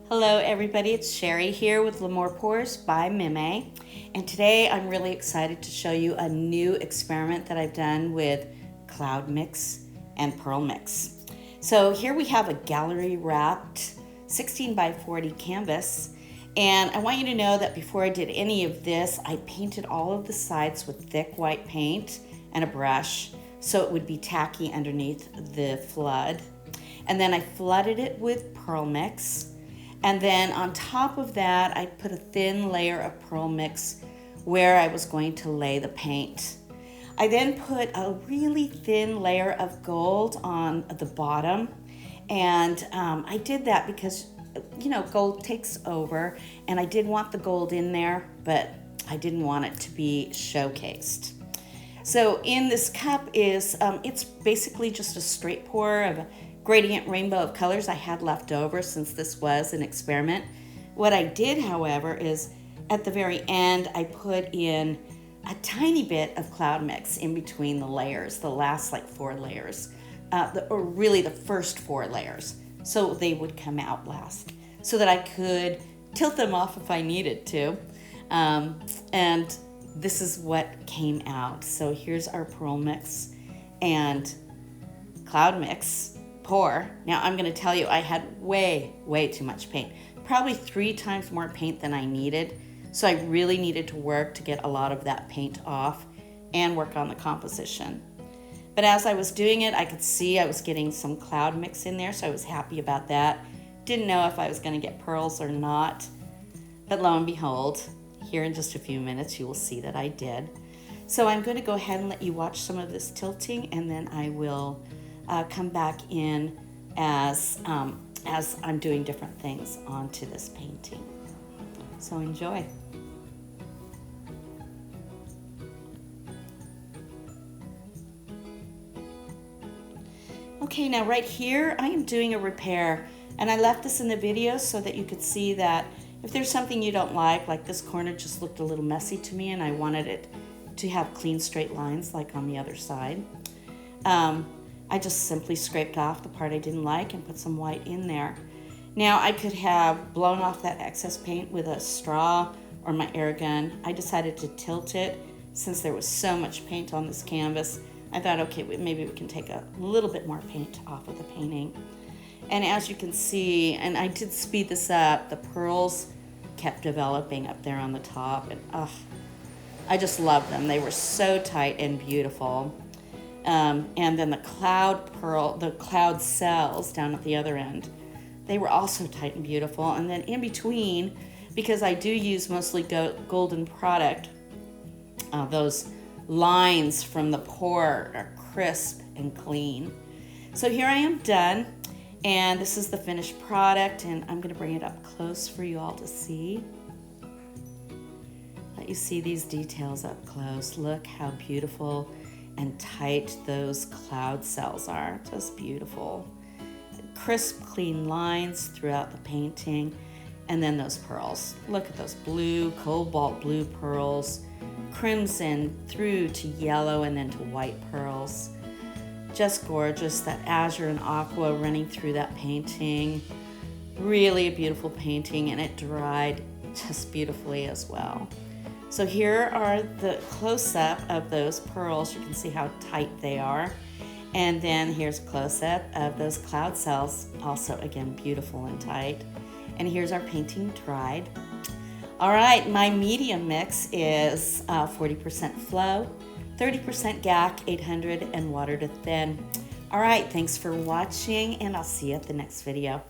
Hello everybody, it's Sherry here with L'Amour Pours by Mime, and today I'm really excited to show you a new experiment that I've done with cloud mix and pearl mix. So here we have a gallery wrapped 16 by 40 canvas, and I want you to know that before I did any of this, I painted all of the sides with thick white paint and a brush so it would be tacky underneath the flood. And then I flooded it with pearl mix. And then on top of that, I put a thin layer of pearl mix where I was going to lay the paint. I then put a really thin layer of gold on the bottom. And I did that because, you know, gold takes over. And I did want the gold in there, but I didn't want it to be showcased. So in this cup is, it's basically just a straight pour of a gradient rainbow of colors I had left over since this was an experiment. What I did, however, is at the very end, I put in a tiny bit of cloud mix in between the layers, the last like 4 layers, or really the first 4 layers. So they would come out last so that I could tilt them off if I needed to. And this is what came out. So here's our pearl mix and cloud mix pour. Now I'm going to tell you I had way too much paint, probably 3 times more paint than I needed. So I really needed to work to get a lot of that paint off and work on the composition. But as I was doing it, I could see I was getting some cloud mix in there, so I was happy about that. Didn't know if I was going to get pearls or not, but lo and behold, here in just a few minutes you will see that I did. So I'm going to go ahead and let you watch some of this tilting, and then I will come back in as I'm doing different things onto this painting. So enjoy. Okay, now right here I am doing a repair, and I left this in the video so that you could see that if there's something you don't like this corner just looked a little messy to me and I wanted it to have clean straight lines like on the other side. I just simply scraped off the part I didn't like and put some white in there. Now I could have blown off that excess paint with a straw or my air gun. I decided to tilt it since there was so much paint on this canvas. I thought, okay, maybe we can take a little bit more paint off of the painting. And as you can see, and I did speed this up, the pearls kept developing up there on the top, and I just love them. They were so tight and beautiful. And then the cloud cells down at the other end, they were also tight and beautiful. And then in between, because I do use mostly golden product, those lines from the pour are crisp and clean. So here I am done, and this is the finished product, and I'm going to bring it up close for you all to see. Let you see these details up close. Look how beautiful and tight those cloud cells are. Just beautiful. Crisp, clean lines throughout the painting. And then those pearls. Look at those blue, cobalt blue pearls, crimson through to yellow and then to white pearls. Just gorgeous. That azure and aqua running through that painting. Really a beautiful painting, and it dried just beautifully as well. So here are the close-up of those pearls. You can see how tight they are. And then here's a close-up of those cloud cells, also again beautiful and tight. And here's our painting dried. All right, my medium mix is 40% flow, 30% GAC 800, and water to thin. All right, thanks for watching, and I'll see you at the next video.